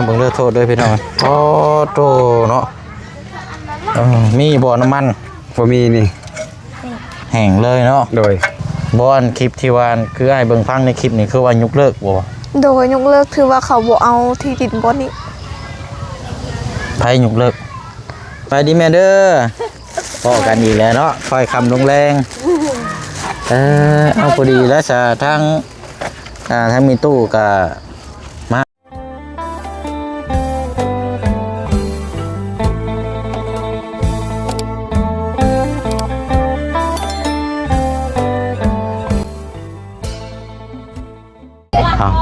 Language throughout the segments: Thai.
เบิ่งเลือดโทษด้วยพี่น้องโอ้โตเนาะมีบ่อน้ำมันบ่มีนี่แห้งเลยเนาะโดยบ่อนคลิปที่วานคือไอ้เบิ่งฟังในคลิปนี้คือว่ายกเลิกบ่โดยยกเลิกถือว่าเขาบ่เอาที่ดินบ่นี้ไผยกเลิกไปดีแม่เด้อพอกันอีกแล้วเนาะคอยคำลงแรงเอาพอดีแล้วจะทั้งมีตู้กับมา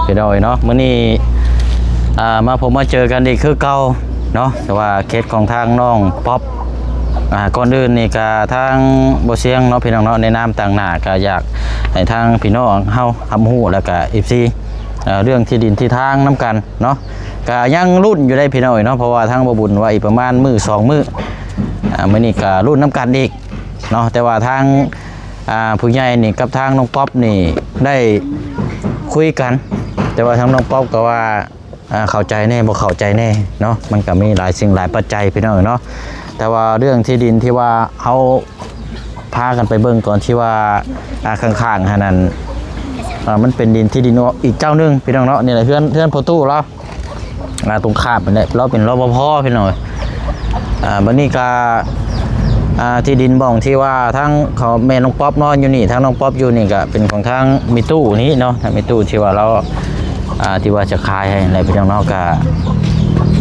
พี่น้อยเนาะมื้อนี้มาผมมาเจอกันอีกคือเก่าเนาะแต่ว่าเคสของทางน้องป๊อปก่อนอื่นนี่ก็ทางบ่เสียงเนาะพี่น้องเนาะในนามต่างหน้าก็อยากให้ทางพี่น้องเฮารับรู้แล้วก็ FC เรื่องที่ดินที่ทางน้ำกันเนาะก็ยังรุ่นอยู่ได้พี่น้อยเนาะเพราะว่าทางบ่บุญว่าอีกประมาณมื้อ2มื้อมื้อนี้ก็รุ่นน้ำกันอีกเนาะแต่ว่าทางผู้ใหญ่นี่กับทางน้องป๊อปนี่ได้คุยกันแต่ว่าทางน้องป๊อปก็ว่าเข้าใจแน่บ่เข้าใจแน่เนาะมันก็มีหลายสิ่งหลายปัจจัยพี่น้องเนาะแต่ว่าเรื่องที่ดินที่ว่าเขาพากันไปเบิ่งก่อนที่ว่าข้างๆนั้นมันเป็นดินที่ดินอีกเจ้านึงพี่น้องเนาะนี่แหละเพื่อนพอตู้เราตรงข้ามมันเนี่ยเราเป็นรปภพี่น้องบัดนี้ก็ที่ดินบ่องที่ว่าทั้งเขาแม่น้องป๊อปนอนอยู่นี่ทั้งน้องป๊อปอยู่นี่ก็เป็นของทางมีตู้นี้เนาะทางมีตู้ที่ว่าเราที่ว่าจะขายให้ในพี่น้องเนาะก็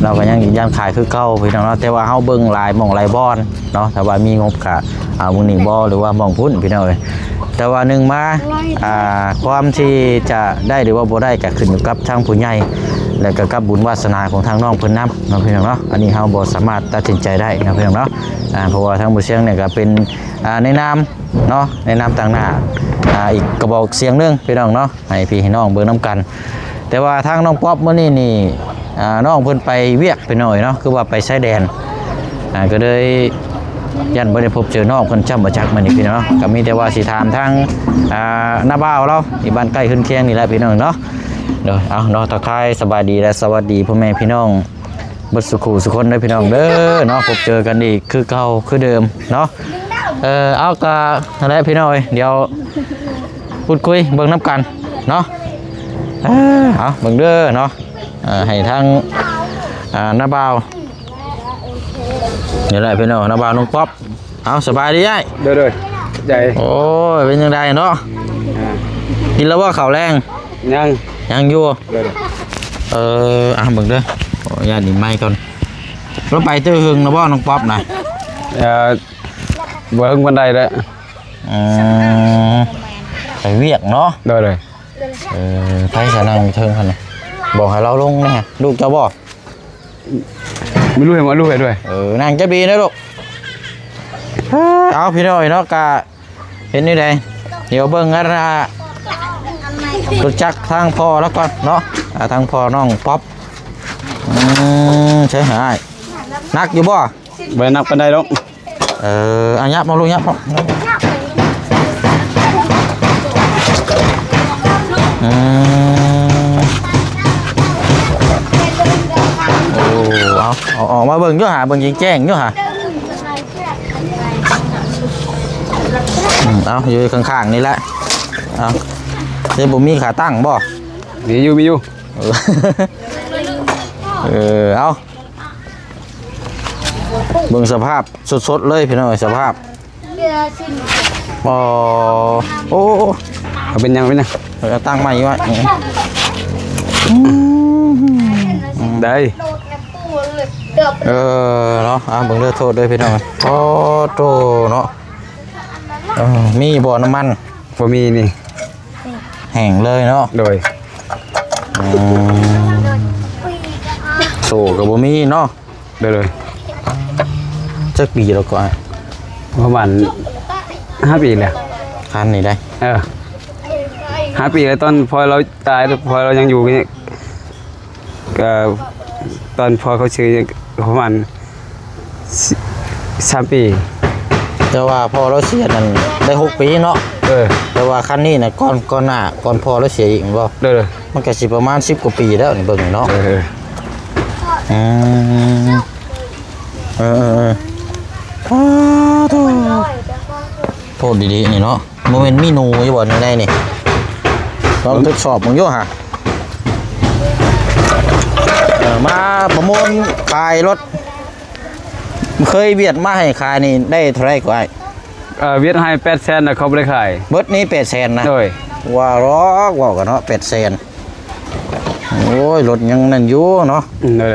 เราก็ยังยันขายคือเก่าพี่น้องเนาะแต่ว่าเฮาเบิ่งลายหม่องลายบอนเนาะถ้าว่ามีงบก็มื้อนี้บ่หรือว่าหม่องพุ่นพี่น้องเอ้ยแต่ว่านึงมาความที่จะได้หรือว่าบ่ได้ก็ขึ้นอยู่กับทางผู้ใหญ่และก็กับบุญวาสนาของทางน้องเพิ่นนำเนาะพี่น้องเนาะอันนี้เฮาบ่สามารถตัดสินใจได้นะพี่น้องเนาะเพราะว่าทางบ่เสียงเนี่ยก็เป็นในนามเนาะในนามต่างหน้าอีกกระบอกเสียงนึงพี่น้องเนาะให้พี่ให้น้องเบิ่งนํกันแต่ว่าทางน้องป๊อปมื้อนี้นี่น้องเพิ่นไปเวียกไปหน่อยเนาะคือว่าไปชายแดนก็เลยยันบ่ได้พบเจอน้องเพิ่นจำบ่จักมื้อนี้พี่น้องเนาะก็มีแต่ว่าสิถามทางหน้าบ้าวเราที่บ้านใกล้ขึ้นเคียงนี่แหละพี่น้องเนาะเด้อเอาเนาะทักทายสบายดีและสวัสดีพ่อแม่พี่น้องบ่สุขสุคนเด้อพี่น้องเด้อเนาะพบเจอกันอีกคือเก่าคือเดิมเนาะเอาก็นั่นแหละพี่น้องเดี๋ยวพูดคุยเบิ่งนํกันเนาะเอาเบิ่งเด้อเนาะให้ทางหน้าบ่าวนี่แหละพี่น้องหน้าบ่าวน้องป๊อปเอาสบายดีไอ้เด้อใหญ่โอ้ยเป็นยังไงเนาะกินแล้วว่าข้าวแรงยังอยู่เบิ่งเด้อขออนุญาตหนีไม้ก่อนแล้วไปตื้อหึงนะบ่น้องป๊อปน่ะบ่หึงบันไดแล้วไปเวียกเนาะเด้อไผสนั่งเทิงคั่นน่ะบอกให้เราลงแน่ลูกเจ้าบ่ไม่รู้เห็นว่าลูกเห็นด้วยนั่งจะบีนะลูกเอาพี่น้อยเนาะกะเห็นนี่ไดเดี๋ยวเบิ่งกันรู้จักทางพ่อแล้วก่อนเนาะทางพ่อน้องป๊อปใช่หายนักอยู่บ่ไปนักปานใดลูกยับมาลูกยับมาเอาออกมาเบิ่งอยู่หาเบิ่งแจ้งอยู่หาเอาอยู่ข้างๆนี่แหละเอาเดี๋ยวผมมีขาตั้งบ่มีอยู่เอาเบิ่งสภาพสดๆเลยพี่น้อยสภาพโอ้เป็นยังตั้งใหม่ไว้ได้เนาะเบิ่งเลือดโทษด้วยพี่น้องโอ้โตเนาะมีบ่อน้ำมันบ่มีนี่แห้งเลยเนาะโดยโซ่กับบ่มีเนาะเลยจักปีแล้วก่อนประมาณ5 ปีแล้วคันนี่ได้5 ปีแล้วตอนพอเราตายพอเรายังอยู่นี่ก็ตอนพอเขาชื่อประมาณ3 ปีแต่ว่าพอเราเสียนั่นได้6 ปีเนาะแต่ว่าคันนี้น่ะก่อนหน้าก่อนพอเราเสียอีกบ่มันก็สิประมาณ10 กว่าปีแล้วนี่เบิ่งเนาะ อืมเออโทษดีๆนี่เนาะโมเมนต์มีหนูอยู่บ่ในนี่ลองทดสอบมึงอยู่ฮะมาประมูลขายรถเคยเบียดมาให้ขายนี่ได้เท่าไรกว่า เวียดให้800,000น่ะเขาบ่ได้ขาย เบิดนี้800,000นะ โดย ว่าร้อกว่ากันเนาะ800,000โอ้ยรถยังนั่นอยู่เนาะ โดย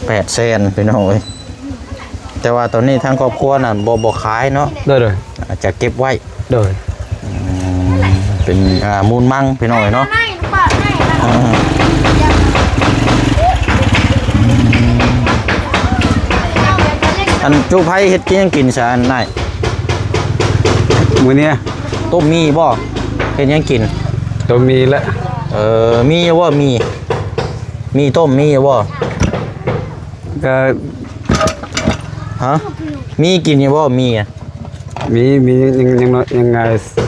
800,000พี่น้องเอ้ยแต่ว่าตอนนี้ทางครอบครัวน่ะบ่ขายเนาะ โดย อาจจะเก็บไว้ โดย เป็นมูลมั่งพี่น้องเอ้ยเนาะอันจูไผเฮ็ดกินยังกินซะอันไหน มื้อนี้ ต้มมีบ่เฮ็ดยังกิน ตัวมีแล้ว มีอยู่บ่มีต้มมีอยู่บ่ ก็ ฮะมีกินอยู่บ่มีอ่ะ มียังไง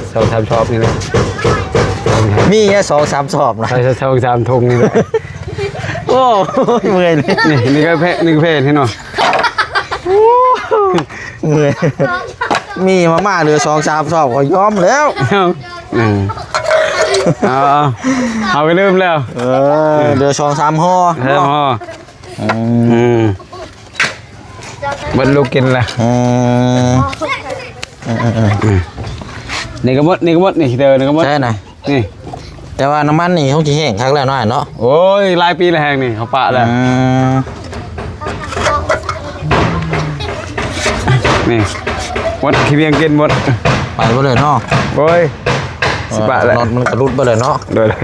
2-3ชอบนี่แหละ มีแค่2-3สอบนะ ใส่2-3ถุงนี่แหละ โอ้ยเมื่อยเลย นี่ก็เพศให้หน่อย เมื่อยมีมาม่าเหลือ2-3สอบก็ยอมแล้ว เอาไปลืมแล้ว เหลือ2-3ห่อ แล้วฮะบรรลุกินละนี่ก็หมดนี่เดินนี่ก็หมด ใช่น่ะ นี่ แต่ว่าน้ำมันนี่เขาสิแห้งคักแล้วน้อยเนาะ โอ้ยหลายปีแล้วแหงนี่เขาปะแล้วนี่หมดขี้เพียงกินหมด ไปบ่เลยเนาะ โอ้ยสิปะแล้ว รถมันกระลุดบ่เลยเนาะ โดยเลย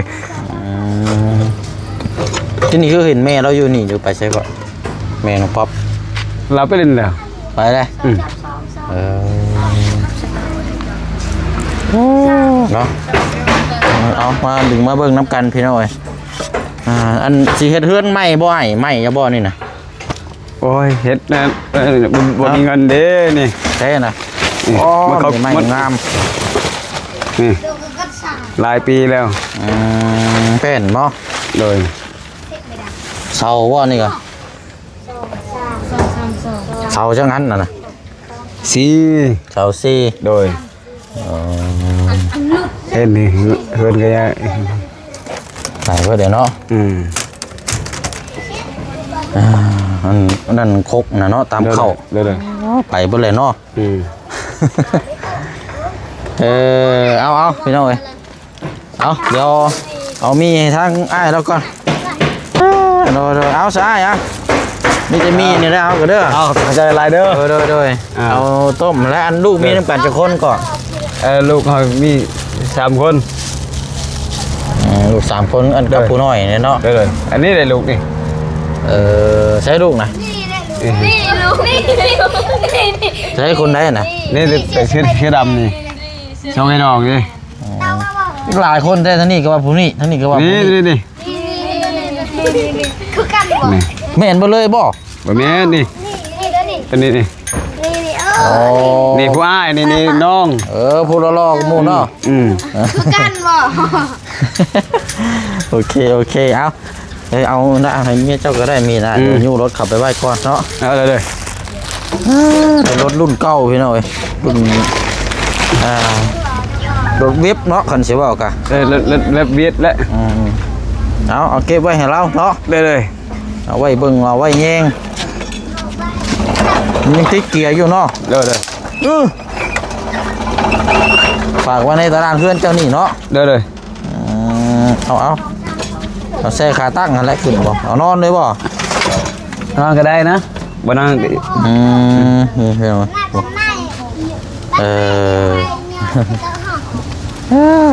ที่นี่คือเห็นแม่เราอยู่นี่อยู่ไปใช่ก่อนแม่น้องป๊อป เราไปเล่นแล้ว ไปเลยเนาะเอามาดึงมาเบิ่งน้ำกันพี่น้อยอันสิเฮ็ดเฮือนไหม้บ่ไอ้ไหม้อย่าบ่นี่นะ โอ้ยเฮ็ดนะบ่มีเงินเด้นี่ ใช่น่ะ นี่ อ๋อ มันเขา ไหม้งาม นี่หลายปีแล้ว เป็นบ่ โดย เสาบ่นี่ก็เสาจังนั้นน่ะนะ สี เสาซี่ โดยเห็นนี่เฮือนก็ยัง ใส่ไว้เดี๋ยวเนาะอันนั่นคกน่ะเนาะตามเข้า เด้อ ไปเบ่เลยเนาะเอาพี่น้องเอ้ยเอาเดี๋ยวเอามีให้ทางอ้ายแล้วก่อนโดยเอาซะอ้ายมีแต่มีนี่แหละเอาก็เด้อ เอาใจลายเด้อ โดยเอาต้มและอันลูกมีน้ำกันจะคนก่อน ลูกเขามี3 คน ลูก3 คนอันกับผู้น้อยเนี่ยเนาะ เด้ออันนี้ได้ลูกนี่ ใช้ลูกนะ นี่ลูกนี่ ใช้คนได้นะ นี่แต่ชื่อดำนี่ช่องไอ้น้องนี่ หลายคนแต่ท่านี่ก็ว่าผู้นี้ท่านี่ก็ว่าผู้ นี่ นี้ นี่ คือกันบ่ นี่ ไม่เห็นบ่เลยบ่ บ่แม่นนี่ นี่แล้วนี่ ตัวนี้นี่ นี่ นี่ผู้อ้ายนี่น้อง ผู้รอๆหมู่เนาะ คือกันบ่ โอเคเอาเอาได้ให้เมียเจ้าก็ได้มีนะยูรถขับไปไว้ก่อนเนาะ เอาเลย รถรุ่นเก่าพี่น้อยรุ่นรถเว็บเนาะคันสิว่ากะ แล้วเวียดแล้ว เอาเก็บไว้ให้เราเนาะ เลย เอาไว้เบิ่งเอาไว้แยงยังติดเกียร์อยู่เนาะ เลย ฝากไว้ในตารางเพื่อนเจ้านี่เนาะ เลย เอาแซ่ขาตั้งอะไรขึ้นบ่เอานอนเลยบ่ นอนก็ได้นะบ่นั่ง นี่เห็นไหม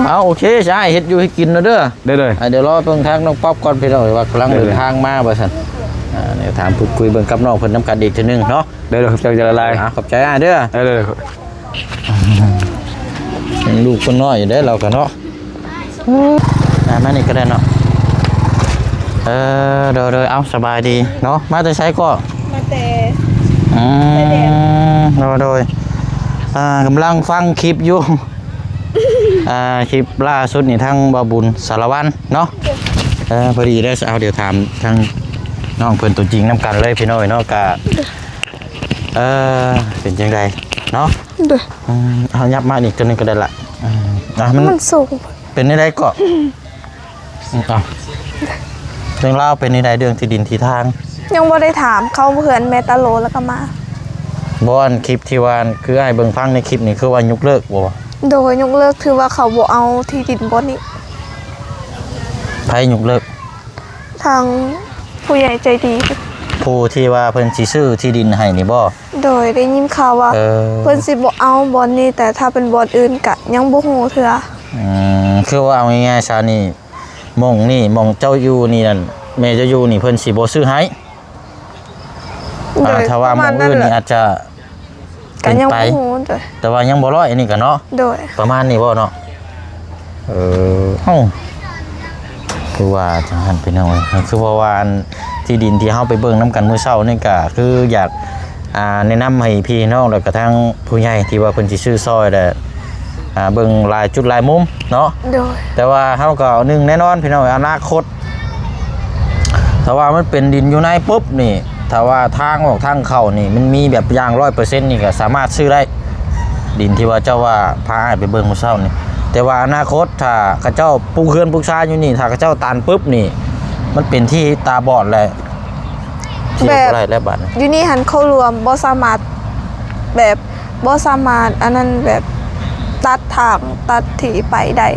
เอาโอเคใช่เฮ็ดอยู่ให้กินนะเด้อ เลย เดี๋ยวรอเพิ่งทางน้องป๊อปก่อนพี่น้องว่ากำลังเดินทางมาบ่ซั่นเดี๋ยวถามพูดคุยเบิ่งกับน้องเพิ่นนำกันอีกทีนึงเนาะ เลยจะละลาย ขอบใจเด้อ เลย ลูกคนน้อยอยู่ได้เรากันเนาะมานี่ก็ได้เนาะเดี๋ยวเอาสบายดีเนาะมาแต่ใช้ก็ มาแต่ โดยกำลังฟังคลิปอยู่คลิปล่าสุดนี่ทางบาบุญสารวัตรเนาะ พอดีได้เอาเดี๋ยวถามทางน้องเพิ่นตัวจริงน้ำกันเลยพี่น้อยเนาะกะเป็นจังไดเนาะ โดย เอายับมาอีกตัวหนึงก็ได้ละมัน มันสูง เป็นในใดก็เอาเรื่องเล่าวเป็นในใดเรื่องที่ดินที่ทาง ยังบ่ได้ถามเขาเพื่อนแม่ตาโลแล้วก็มา บอนคลิปที่ว่าคือไอ้เบิ่งฟังในคลิปนี่คือว่ายกเลิกบ่ โดยยกเลิกคือว่าเขาบ่เอาที่ดินบ่นี้ ไผยกเลิก ทางผู้ใหญ่ใจดี ผู้ที่ว่าเพิ่นสิซื้อที่ดินให้นี่บ่ โดยได้ยินข่าวว่าเพิ่นสิบ่เอาบ่อนนี้แต่ถ้าเป็นบ่อนอื่นก็ยังบ่ฮู้เทื่อ คือว่าเอาง่ายๆซะนี่หม่องเจ้าอยู่นี่นั่นแม่เจ้าอยู่นี่เพิ่นสิบ่ซื้อให้ โดย ถ้าว่าหม่องอื่นนี่อาจจะ ก็ เป็น ยัง ไป บ่ฮู้โดย แต่ว่ายังบ่ร้อยอันนี้ก็เนาะ โดย ประมาณนี้บ่เนาะคือว่าจังหันไปหน่อยคือเพราะว่าอันที่ดินที่เฮาไปเบิ่งนํกันมื้อเช้านี่ก็คืออยากแนะนำให้พี่น้องแล้วก็ทางผู้ใหญ่ที่ว่าเพิ่นสิซื้อซอยแต่เบิ่งหลายจุดหลายมุมเนาะ โดย แต่ว่าเฮาก็เอาหนึ่งแน่นอนพี่น้องอนาคตถ้าว่ามันเป็นดินอยู่ในปุ๊บนี่ถ้าว่าทางออกทางเข้านี่มันมีแบบอย่าง 100% นี่ก็สามารถซื้อได้ดินที่ว่าเจ้าว่าพาไปเบิ่งมื้อเช้านี่แต่ว่าอนาคตถ้าเขาเจ้าปลูกเรือนปลูกชานอยู่นี่ถ้าเขาเจ้าตันปุ๊บนี่มันเป็นที่ตาบอดเลยที่บ่ได้แล้วบัด อยู่นี่หันเข้ารวมบ่สามารถแบบบ่สามารถอันนั้นแบบตัดทางตัดที่ไปได้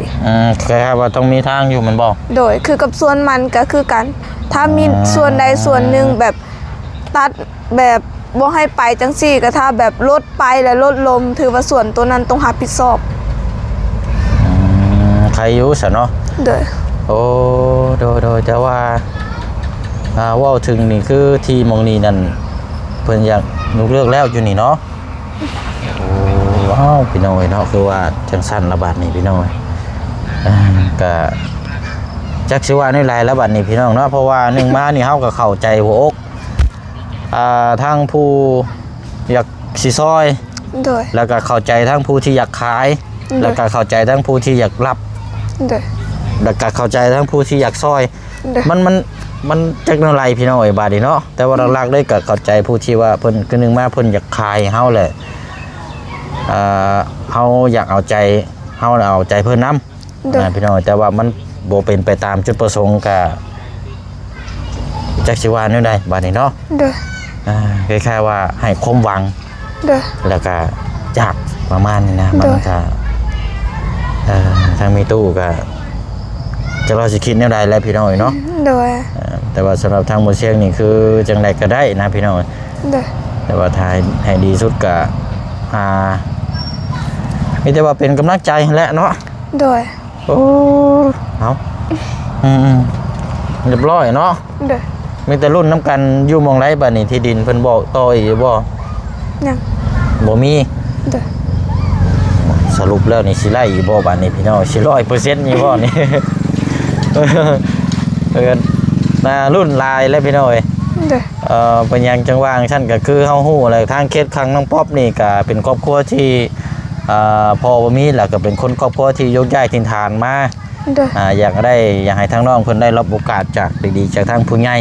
แค่ว่าต้องมีทางอยู่มันบอก โดยคือกับส่วนมันก็คือกัน ถ้ามีส่วนใดส่วนหนึ่งแบบตัดแบบบ่ให้ไปจังซี่ก็ถ้าแบบลดไปแล้วลดลมถือว่าส่วนตัวนั้นต้องรับผิดชอบ ใครอยู่ซะเนาะ โดย โอ้โดยแต่ว่าเว้าถึงนี่คือที่หมองนี้นั่นเพิ่นอยากยกเลิกแล้วอยู่นี่เนาะโอ้ว้าวพี่น้อยเนาะคือว่าจังสั้นระบาดนี่พี่น้อยก็จักสิว่าในหลายระบาดนี่พี่น้องเนาะเพราะว่าหนึ่งมานี่เฮาก็เข้าใจหัวอกทางผู้อยากสิซอย โดย แล้วก็เข้าใจทั้งผู้ที่อยากขาย แล้วก็เข้าใจทั้งผู้ที่อยากรับ โดย แล้วก็เข้าใจทั้งผู้ที่อยากซอย โดย มันจักอะไรพี่น้องไอ้บาดนี่เนาะแต่ว่าหลักๆเลยก็เข้าใจผู้ที่ว่าเพิ่นคือหนึงมาเพิ่นอยากขายเฮาแหละเฮาอยากเอาใจเฮาเอาใจเพิ่นนำพี่น้องแต่ว่ามันบ่เป็นไปตามจุดประสงค์ก็จักสิว่าแนวใดบาดนี้เนาะ โดย คล้ายๆว่าให้ความหวัง โดย แล้วก็จากประมาณนี้นะมันก็ทางมีตู้ก็จะเราสิคิดแนวใดแล้วพี่น้องเนาะ โดย แต่ว่าสำหรับทางหมดเสียงนี่คือจังใดก็ได้นะพี่น้อง โดย แต่ว่าทายให้ดีสุดก็มีแต่ว่าเป็นกำลังใจแหละเนาะ โดย โอ้เอาเรียบร้อยเนาะ โดย มีแต่รุ่นน้ำกันอยู่หมองไรบัดนี้ที่ดินเพิ่นบอกต่ออีกบ่ ยัง บ่มี โดย สรุปแล้วนี่สิไล่อีบ่บัดนี้พี่น้องสิ100%นี่บ่นี่ รุ่นลายแล้วพี่น้องเอ้ย โดย เป็นอย่างจังหวางชั้นก็คือเฮาฮู้อะไรทางเคสครั้งน้องป๊อปนี่ก็เป็นครอบครัวที่พ่อบ่มีแล้วก็เป็นคนครอบครัวที่ยกย้ายถิ่นฐานมา โดย อยากให้ทางน้องเพิ่นได้รับโอกาสจากดีๆจากทางผู้ใหญ่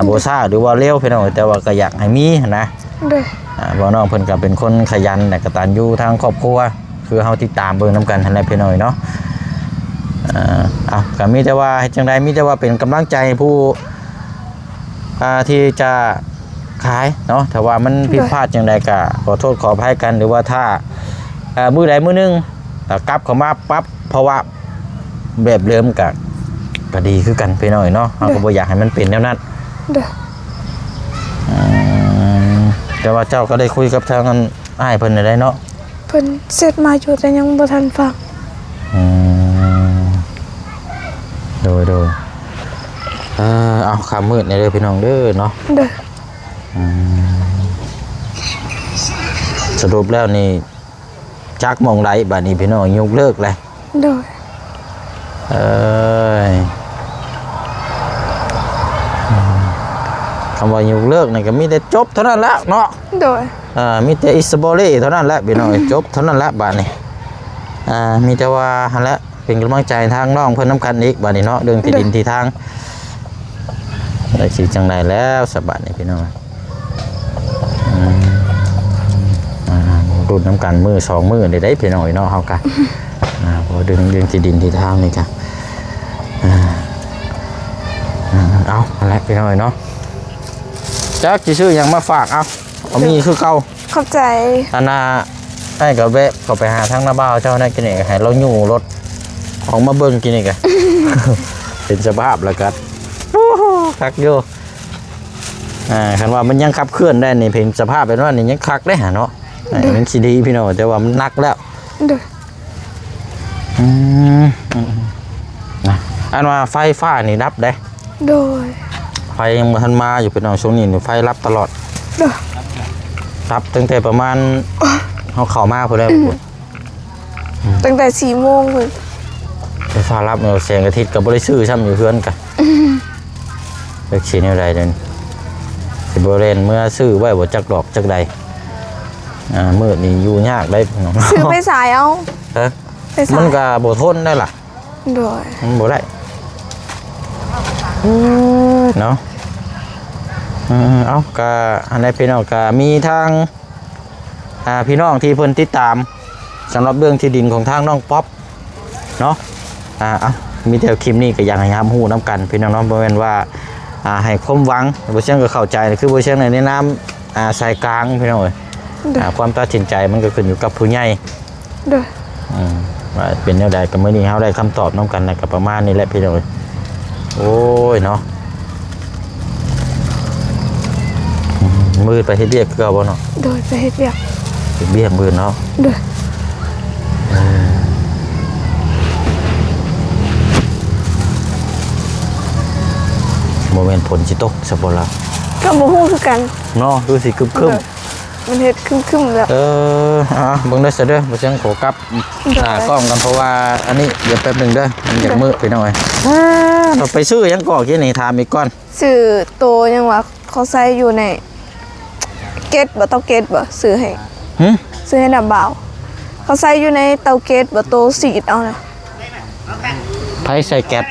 บ่ซ่าหรือว่าเร็วพี่น้องแต่ว่าก็อยากให้มีนะ โดย บ่น้องเพิ่นก็เป็นคนขยันและกตัญญูทางครอบครัวคือเฮาติดตามเบิ่งนํกันหั่นแหละพี่น้องเนาะก็มีแต่ว่าจังใดมีแต่ว่าเป็นกำลังใจผู้ที่จะขายเนาะแต่ว่ามันผิดพลาดจังใดก็ขอโทษขออภัยกันหรือว่าถ้ามื้อใดมื้อนึงกลับเข้ามาปั๊บเพราะว่าแบบเดิมก็ดีคือกันพี่น้อยเนาะเราก็บ่อยากให้มันเป็นแนวนั้น โดย แต่ว่าเจ้าก็ได้คุยกับทางอ้ายเพิ่นได้เนาะ เพิ่นเสร็จมาอยู่แต่ยังบ่ทันฟัง โดยเอาขามืดในเด้อพี่น้องเด้อเนาะ โดย สรุปแล้วนี่จักมองไรบัดนี้พี่น้องยกเลิกเลย โดย คำว่ายกเลิกนี่ก็มีแต่จบเท่านั้นแหละเนาะ โดย มีแต่อิสบอรี่เท่านั้นแหละพี่น้องจบเท่านั้นแหละบัดนี้มีแต่ว่าหั่นแหละพ เป็นกำลังใจทางน้องเพิ่นน้ำกันอีกบัดนี้เนาะเรื่องที่ดินที่ทางได้สิจังไดแล้วสบายนี่พี่น้องรุ่นน้ำกันมือ2 มือได้พี่น้องเนาะเฮากันเพราะเรื่องที่ดินที่ทางนี่กันเอาอะไรพี่น้องเนาะจักสิซื้อหยังมาฝากเอามีคือเก่า ขอบใจ อันน่ะให้กับแวะก็ไปหาทางหน้าบ้านเจ้าได้กินนี่ให้เราอยู่รถออกมาเบิ่งกินนี่กัน เป็นสภาพแล้วกันคักอยู่คันว่ามันยังขับเคลื่อนได้นี่เป็นสภาพเป็นว่านี่ยังคักได้หาเนาะมันสิดีพี่น้องแต่ว่ามันหนักแล้ว เด้อ อันว่าไฟฟ้านี่รับได้ โดย ไฟยังบ่ทันมาอยู่พี่น้องช่วงนี้นี่ไฟรับตลอด เด้อ รับตั้งแต่ประมาณเขาเข้ามาพุ่นแล้ว ตั้งแต่ 4 โมงพุ่น ไฟฟ้ารับเนาะแสงอาทิตย์ก็บ่ได้ซื้อซ้ำอยู่เฮือนกันเลิกสิแนวใดเด้อสิบ่เล่นเมื่อซื้อไว้บ่จักดอกจักใดมื้อนี้อยู่ยากได้พี่น้อง ซื้อไปสายเอา ไปสาย มันก็บ่ทนได้ล่ะ โดย มันบ่ได้เนาะเอาก็อันนี้พี่น้องก็มีทางพี่น้องที่เพิ่นติดตามสำหรับเรื่องที่ดินของทางน้องป๊อปเนาะเอามีแต่คลิปนี้ก็อยากให้รับรู้นํกันพี่น้องเนาะบ่แม่นว่าให้ความหวังบ่เชียงก็เข้าใจคือบ่เชียงในน้ำสายกลางพี่น้องเอ้ยความตัดสินใจมันก็ขึ้นอยู่กับผู้ใหญ่ เด้อ ว่าเป็นแนวใดก็มื้อนี้เฮาได้คำตอบนํกันก็ประมาณนี้แหละพี่น้องเอ้ยโอ้ยเนาะมืดไปเฮ็ดเวียกคือเก่าบ่เนาะ โดยไปเฮ็ดเวียก เฮ็ดเวียกมืดเนาะ เด้อ โมเมนต์ฝนสิตกซะบ่ล่ะ ก็บ่ฮู้คือกัน เนาะดูสิครึม มันเฮ็ดครึมๆแล้ว ๆเบิ่งได้ซะเด้อบ่เชียงขอกลับกล้องกันเพราะว่าอันนี้เดี๋ยวแป๊บนึงเด้อมันอยากมืดไปหน่อยเราไปซื้อหยังก่อกี้นี่ถามอีกก่อน ซื้อโตยังว่าเขาใส่อยู่ในเกตบ่เตาเกตบ่ซื้อให้ หึ ซื้อให้น้าบ่าวเขาใส่อยู่ในเตาเกตบ่โตสีดเอาน่ะ ไผใส่แก๊ส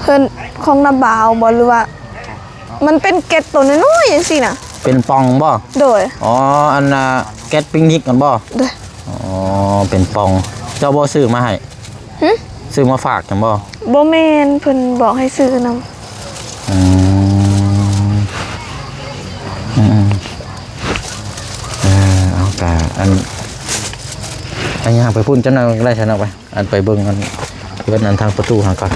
เพิ่นของน้าบ่าวบ่หรือว่า มันเป็นเกตตัวน้อยๆจังซี่น่ะ เป็นปองบ่ โดย อ๋ออันน่ะแก๊สปิกนิกกันบ่ โดย อ๋อเป็นปองเจ้าบ่ซื้อมาให้ หึ ซื้อมาฝากจังบ่ บ่แม่นเพิ่นบอกให้ซื้อนำ เอาแต่อันย่างไปพุ่นเจ้าหน้าก็ได้ชนะไปอันไปเบิ่งอันเบิ่งอันทางประตูหาก่อน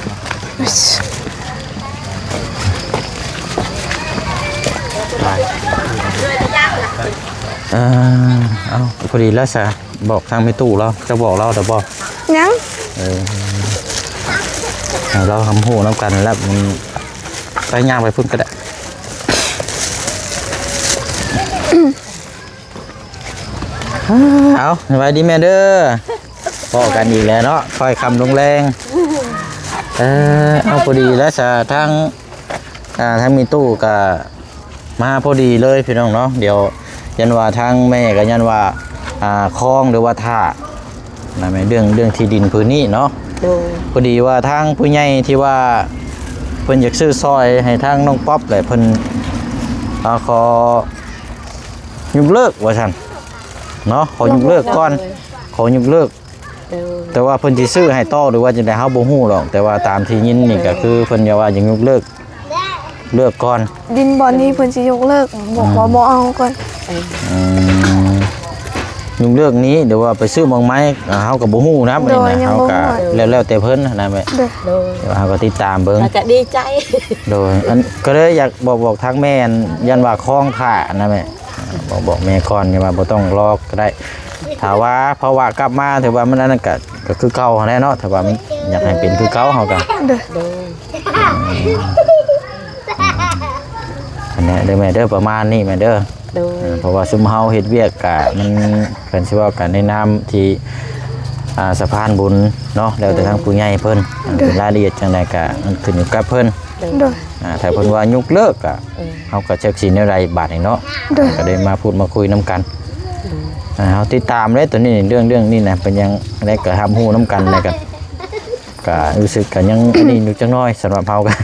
เอาพอดีแล้วซะบอกทางไม่ตู้แล้วจะบอกเราแต่บอก ยัง เราทำหูน้ำกันแล้วมันไปย่างไปพุ่นก็ได้เอาสบายดีแม่เด้อพอกันอีกแล้วเนาะคอยคำลงแรงเอาพอดีแล้วจะทั้งมีตู้กับมาพอดีเลยพี่น้องเนาะเดี๋ยวยันว่าทั้งแม่กับยันว่าคลองหรือว่าท่านะแม่เรื่องที่ดินพื้นนี้เนาะพอดีว่าทางผู้ใหญ่ที่ว่าเพิ่นอยากซื้อซอยให้ทางน้องป๊อปเลยเพิ่นขอยกเลิกว่าซั่นเนาะขอยกเลิกก่อนขอยกเลิกแต่ว่าเพิ่นสิซื้อให้ต่อหรือว่าจังได๋เฮาบ่ฮู้หรอกแต่ว่าตามที่ยินนี่ก็คือเพิ่นอย่าว่าอย่างยกเลิกก่อน ดินบอลนี้เพิ่นสิยกเลิกบอกว่าบ่เอาก่อน ยกเลิกนี้เดี๋ยวว่าไปซื้อมองไม้เฮาก็บ่ฮู้นะมื้อนี้นะเฮาก็แล้วแต่เพิ่นนะแม่ เด้อ เดี๋ยวเฮาก็ติดตามเบิ่ง จะดีใจ โดยอันก็เลยอยากบอกทางแม่ยันว่าคล้องท่านะแม่บอกแม่ก่อนอย่าว่าบ่ต้องรอก็ได้ถ้าว่าเพราะว่ากลับมาถือว่ามันอันนั้นก็คือเก่าแน่เนาะถ้าว่ามันอยากให้เป็นคือเก่าเฮาก็ เด้อ อันนี้เด้อแม่เด้อประมาณนี้แม่เด้อเพราะว่าซุมเฮาเฮ็ดเวียกกะมันเพิ่นสิว่ากันในนามที่สะพานบุญเนาะแล้วแต่ทางผู้ใหญ่เพิ่นเป็นรายละเอียดจังได๋ก็มันขึ้นอยู่กับเพิ่น เด้อ ถ้าเพิ่นว่ายกเลิกก็เฮาก็จักสิแนวใดบาดนี้เนาะ เด้อ ก็ได้มาพูดมาคุยนํกันเฮาติดตามเลยตัวนี้เรื่องนี้นะเป็นยังได้ก็รับรู้นํกันแล้วก็ ก็รู้สึกก็ยัง อันนี้อยู่จังน้อยสำหรับเฮากัน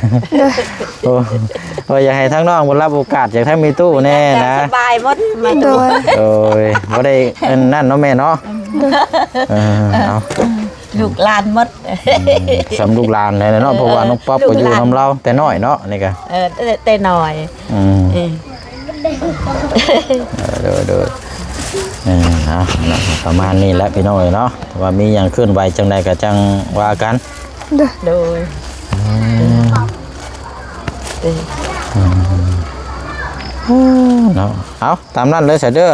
โอ้ยอยากให้ทั้งน้องบ่รับโอกาสอยากให้มีตู้แน่นะ สบายหมดมา โด ดู ย โอ้ยบ่ได้อันนั่นเนาะแม่เนาะเอา ลูกหลานหมด สำลูกหลานเลยเนาะเพราะว่าน้องป๊อปก็อยู่นํเราแต่น้อยเนาะนี่ก็ แต่หน่อย เออ เด้อเอาประมาณนี้แหละพี่น้องเนาะว่ามีหยังเคลื่อนไหวจังใดก็จังว่ากัน โดย เนาะเอาตามนั้นเลยเสยเด้อ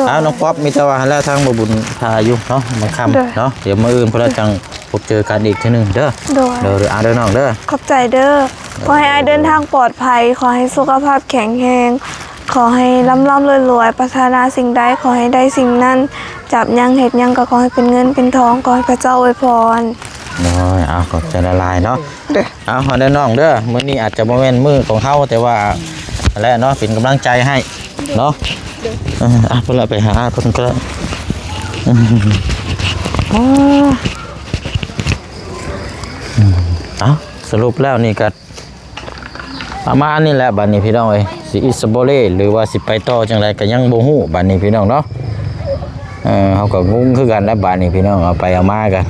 เอาน้องป๊อปมีแต่ว่าแล้วทางบ่บุญพาอยู่เนาะมาค่ำเนาะเดี๋ยวมื้ออื่นพวกเราจังพบเจอกันอีกทีนึงเด้อ โดย เด้อเอาเด้อน้องเด้อ ขอบใจเด้อขอให้อายเดินทางปลอดภัย ขอให้สุขภาพแข็งแรงขอให้ร่ำรวยปรารถนาสิ่งใดขอให้ได้สิ่งนั้นจับยังเห็ดยังก็ขอให้เป็นเงินเป็นทองขอให้พระเจ้าอวยพร น้อยเอาขอบใจละลายเนาะเอาเด้อน้องเด้อมื้อนี้อาจจะบ่แม่นมื้อของเฮาแต่ว่าและเนาะเป็นกำลังใจให้เนาะเพิ่นละไปหาเพิ่นก็เอาสรุปแล้วนี่ก็ประมาณนี้แหละบัดนี้พี่น้องเอ้ยสิอิสโบเล่หรือว่าสิไปต่อจังไดก็ยังบ่ฮู้บัดนี้พี่น้องเนาะเฮาก็งงคือกันแล้วบัดนี้พี่น้องเอาไปเอามากัน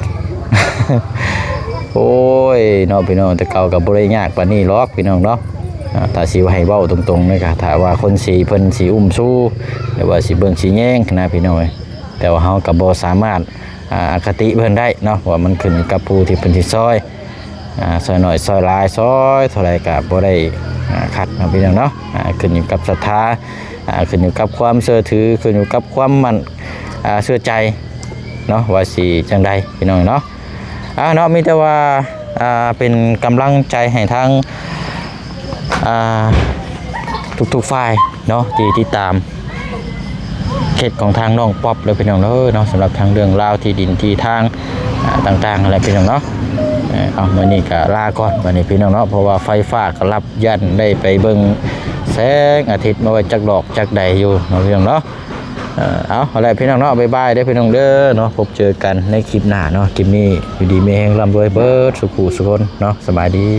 โอ้ยเนาะพี่น้องแต่เก่าก็บ่ได้ยากปานนี้หรอกพี่น้องเนาะถ้าสิให้เว้าตรงๆนี่ก็ถ้าว่าคนสิเพิ่นสิอุ้มสู้หรือว่าสิเบิ่งสิแย่งนะพี่น้องเอ้ยแต่ว่าเฮาก็บ่สามารถอคติเพิ่นได้เนาะว่ามันขึ้นกับผู้ที่เพิ่นสิซอยซอยน้อยซอยหลายซอยเท่าไรก็บ่ได้ขัดนะพี่น้องเนาะขึ้นอยู่กับศรัทธาขึ้นอยู่กับความเชื่อถือขึ้นอยู่กับความมั่นเชื่อใจเนาะว่าสิจังใดพี่น้องเนาะเนาะมีแต่ว่าเป็นกำลังใจให้ทางทุกๆฝ่ายเนาะที่ติดตามเคสของทางน้องป๊อปเลยพี่น้องเนาะสำหรับทางเรื่องราวที่ดินที่ทางต่างๆอะไรพี่น้องเนาะเอามื้อนี้ก็ลาก่อนวันนี้พี่น้องเนาะเพราะว่าไฟฟ้าก็รับยันได้ไปเบิ่งแสงอาทิตย์มาไว้จักดอกจักใดอยู่เนาะพี่น้องเนาะเอาอะไรพี่น้องเนาะบ๊ายบายได้พี่น้องเด้อเนาะพบเจอกันในคลิปหน้าเนาะคลิปนี้อยู่ดีมีแห่งร่ำรวยเบิดสุขุสุขคนเนาะสบายดี